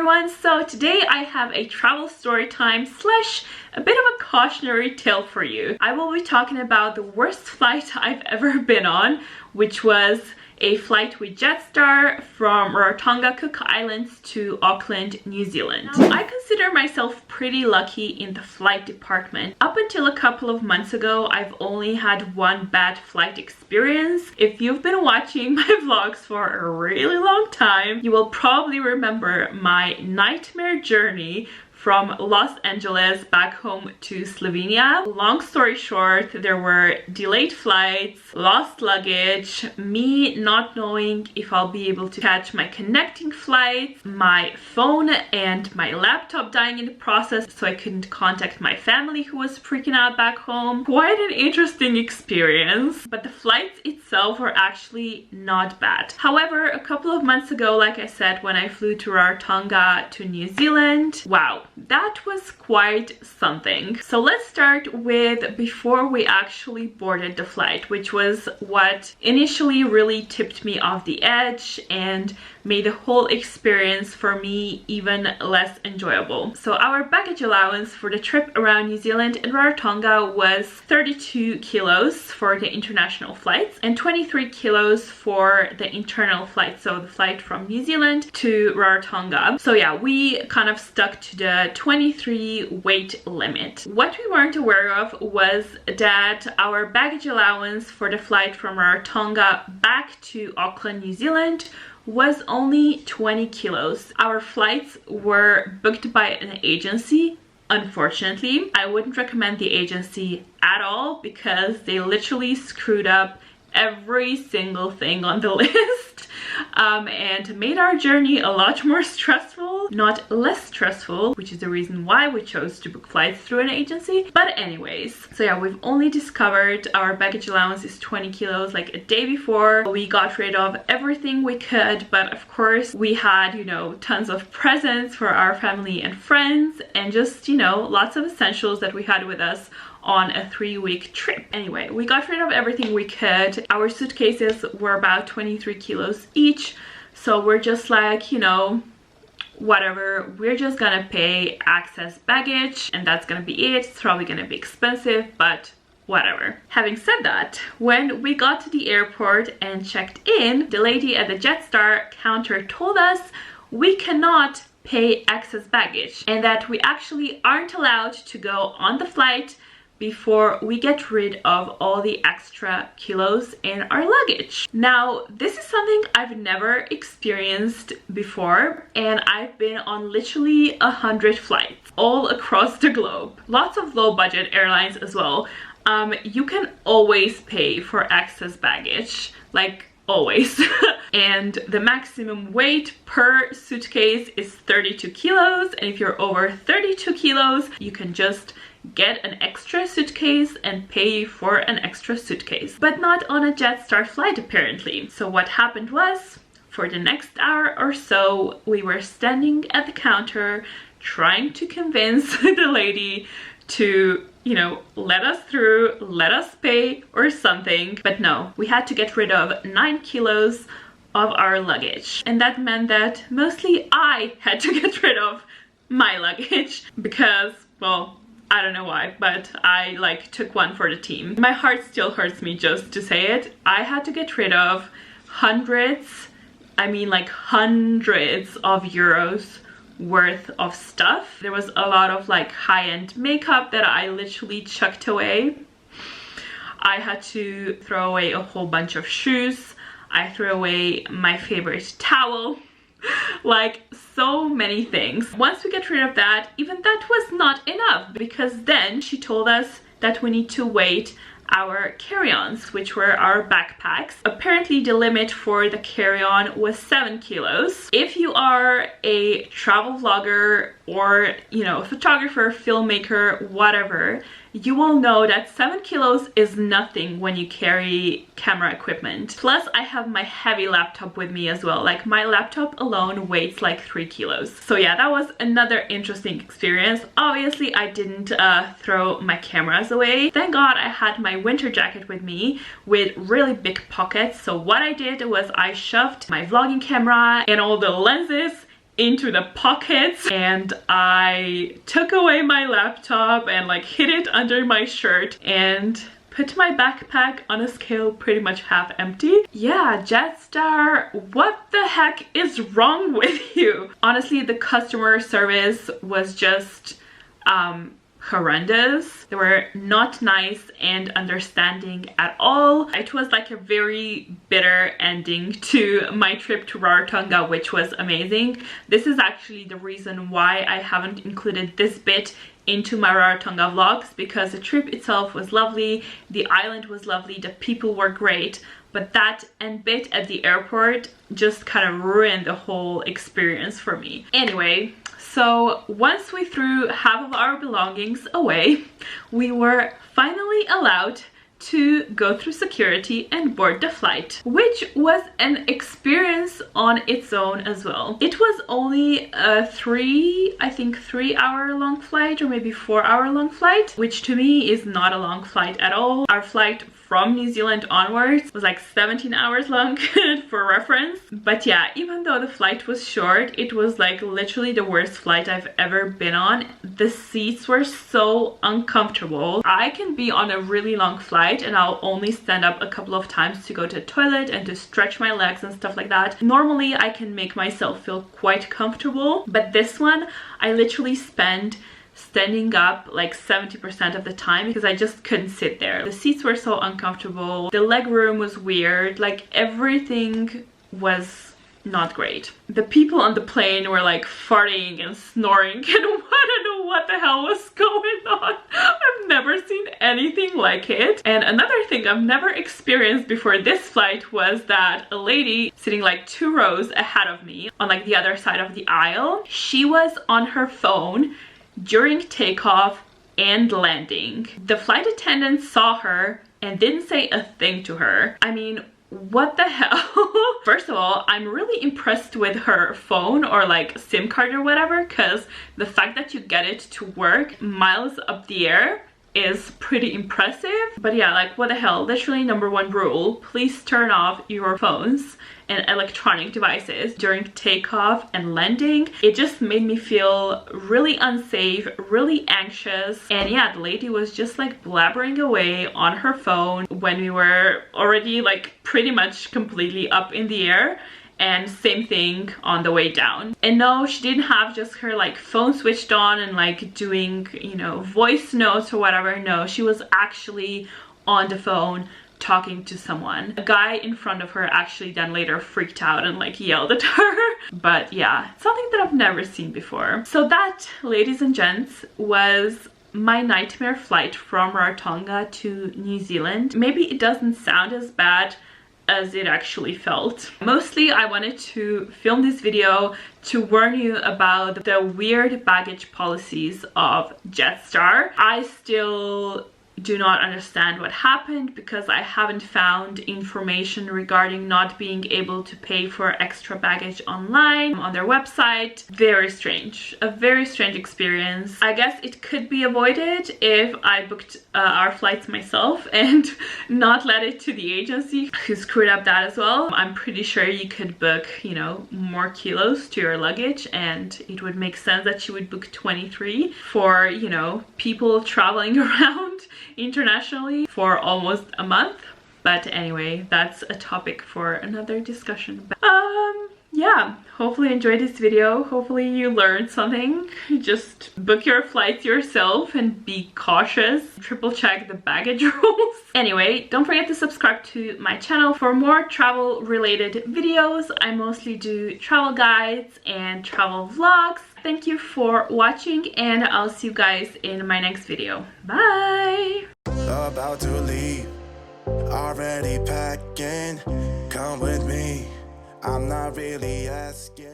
everyone, so today I have a travel story time slash a bit of a cautionary tale for you. I will be talking about the worst flight I've ever been on, which was a flight with Jetstar from Rarotonga, Cook Islands to Auckland, New Zealand. Now, I consider myself pretty lucky in the flight department. Up until a couple of months ago, I've only had one bad flight experience. If you've been watching my vlogs for a really long time, you will probably remember my nightmare journey from Los Angeles back home to Slovenia. Long story short, there were delayed flights, lost luggage, me not knowing if I'll be able to catch my connecting flights, my phone and my laptop dying in the process, so I couldn't contact my family who was freaking out back home. Quite an interesting experience, but the flights itself were actually not bad. However, a couple of months ago, like I said, when I flew to Rarotonga to New Zealand, wow, that was quite something. So let's start with before we actually boarded the flight, which was what initially really tipped me off the edge and made the whole experience for me even less enjoyable. So our baggage allowance for the trip around New Zealand and Rarotonga was 32 kilos for the international flights and 23 kilos for the internal flight, so the flight from New Zealand to Rarotonga. So yeah, we kind of stuck to the 23 weight limit. What we weren't aware of was that our baggage allowance for the flight from Rarotonga back to Auckland, New Zealand was only 20 kilos. Our flights were booked by an agency. Unfortunately, I wouldn't recommend the agency at all because they literally screwed up every single thing on the list and made our journey a lot more stressful, not less stressful, which is the reason why we chose to book flights through an agency. But anyways, so yeah, we've only discovered our baggage allowance is 20 kilos like a day before. We got rid of everything we could, but of course we had, you know, tons of presents for our family and friends and just, you know, lots of essentials that we had with us on a 3-week trip. Anyway, we got rid of everything we could. Our suitcases were about 23 kilos each, so we're just like, you know, whatever, we're just gonna pay excess baggage and that's gonna be it. It's probably gonna be expensive, but whatever. Having said that, when we got to the airport and checked in, the lady at the Jetstar counter told us we cannot pay excess baggage and that we actually aren't allowed to go on the flight before we get rid of all the extra kilos in our luggage. Now, this is something I've never experienced before, and I've been on literally 100 flights all across the globe. Lots of low budget airlines as well. You can always pay for excess baggage, like always. And the maximum weight per suitcase is 32 kilos, and if you're over 32 kilos, you can just get an extra suitcase and pay for an extra suitcase, but not on a Jetstar flight apparently. So what happened was, for the next hour or so, we were standing at the counter trying to convince the lady to, you know, let us through, let us pay or something. But no, we had to get rid of 9 kilos of our luggage. And that meant that mostly I had to get rid of my luggage because, well, I don't know why, but I like took one for the team. My heart still hurts me just to say it. I had to get rid of hundreds, I mean like hundreds of euros worth of stuff. There was a lot of like high-end makeup that I literally chucked away. I had to throw away a whole bunch of shoes. I threw away my favorite towel. Like so many things. Once we get rid of that, even that was not enough, because then she told us that we need to weight our carry-ons, which were our backpacks. Apparently the limit for the carry-on was 7 kilos. If you are a travel vlogger or, you know, photographer, filmmaker, whatever, you will know that 7 kilos is nothing when you carry camera equipment. Plus, I have my heavy laptop with me as well. Like, my laptop alone weighs like 3 kilos. So yeah, that was another interesting experience. Obviously, I didn't throw my cameras away. Thank God I had my winter jacket with me with really big pockets. So what I did was I shoved my vlogging camera and all the lenses into the pockets, and I took away my laptop and like hid it under my shirt and put my backpack on a scale pretty much half empty. Yeah, Jetstar, what the heck is wrong with you? Honestly, the customer service was just horrendous. They were not nice and understanding at all. It was like a very bitter ending to my trip to Rarotonga, which was amazing. This is actually the reason why I haven't included this bit into my Rarotonga vlogs, because the trip itself was lovely, the island was lovely, the people were great, but that end bit at the airport just kind of ruined the whole experience for me. Anyway, so once we threw half of our belongings away, we were finally allowed to go through security and board the flight, which was an experience on its own as well. It was only a 3 hour long flight, or maybe 4 hour long flight, which to me is not a long flight at all. Our flight from New Zealand onwards was like 17 hours long for reference. But yeah, even though the flight was short, it was like literally the worst flight I've ever been on. The seats were so uncomfortable. I can be on a really long flight and I'll only stand up a couple of times to go to the toilet and to stretch my legs and stuff like that. Normally I can make myself feel quite comfortable, but this one I literally spent standing up like 70% of the time because I just couldn't sit there. The seats were so uncomfortable, the leg room was weird, like everything was not great. The people on the plane were like farting and snoring and I don't know what the hell was going on. I've never seen anything like it. And another thing I've never experienced before this flight was that a lady sitting like 2 rows ahead of me on like the other side of the aisle, she was on her phone during takeoff and landing. The flight attendant saw her and didn't say a thing to her. I mean, what the hell? First of all, I'm really impressed with her phone or like SIM card or whatever, because the fact that you get it to work miles up the air is pretty impressive. But yeah, like what the hell? Literally #1 rule, please turn off your phones and electronic devices during takeoff and landing. It just made me feel really unsafe, really anxious. And yeah, the lady was just like blabbering away on her phone when we were already like pretty much completely up in the air. And same thing on the way down. And no, she didn't have just her like phone switched on and like doing, you know, voice notes or whatever. No, she was actually on the phone talking to someone. A guy in front of her actually then later freaked out and like yelled at her. But yeah, something that I've never seen before. So that, ladies and gents, was my nightmare flight from Rarotonga to New Zealand. Maybe it doesn't sound as bad as it actually felt. Mostly I wanted to film this video to warn you about the weird baggage policies of Jetstar. I still do not understand what happened because I haven't found information regarding not being able to pay for extra baggage online on their website. Very strange, a very strange experience. I guess it could be avoided if I booked our flights myself and not let it to the agency who screwed up that as well. I'm pretty sure you could book, you know, more kilos to your luggage, and it would make sense that you would book 23 for, you know, people traveling around internationally for almost a month. But anyway, that's a topic for another discussion. But, yeah, hopefully you enjoyed this video. Hopefully you learned something. Just book your flights yourself and be cautious. Triple check the baggage rules. Anyway, don't forget to subscribe to my channel for more travel related videos. I mostly do travel guides and travel vlogs. Thank you for watching and I'll see you guys in my next video. Bye! About to leave, already packing, come with me, I'm not really asking.